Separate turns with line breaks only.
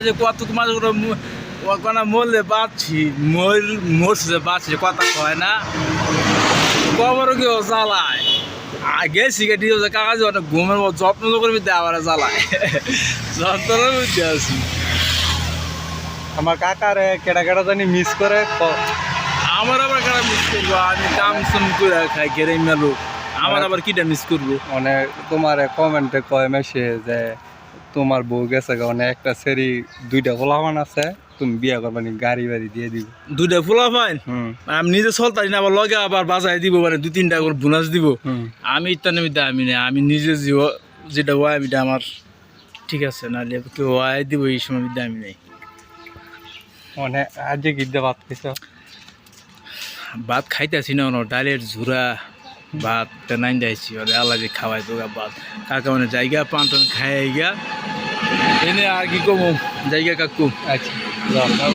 যে কত তোমার ওখানে মরলে বাঁচছি মরছে বাঁচছি কথা কয় না কবরও কেউ জ্বালায় আগে সিগারেট কাগজ অনেক ঘুমের মতো যত্ন করবি আবার জ্বালায় যত্নের মধ্যে আছি।
আমার কাকারে কেটা কেটা জানি মিস করে
আমার আবার কারা মিস করবো আমি কাম সুম করে খাই গেরে মেলো আমার আবার কিটা মিস করবো
মানে তোমার কমেন্টে কয় মেসে যে তোমার বউ গেছে মানে একটা সেরি 2টা ফলাফান আছে তুমি বিয়ে করবানি গাড়ি বাড়ি দিয়ে দিব।
2টা ফুলা ফাইন আমি নিজে চলতারি না আবার লগে আবার বাজায় দিব মানে 2-3টা করে বোনাস দিব। আমি ইত্যাদি আমি না আমি নিজে যেটা হয় আমি আমার ঠিক আছে নাহলে কেউ হয় দিব এই সময় আমি নেই।
মানে আজকে গিদ্দে ভাত খাইছ?
ভাত খাইতেছি না ডালের ঝুরা ভাত নাই যাইছি আল্লাহ যে খাওয়াই তো ভাত কাকা মানে জায়গা পান টান খাই গিয়া এনে আর কি কম জায়গা কাকু।
আচ্ছা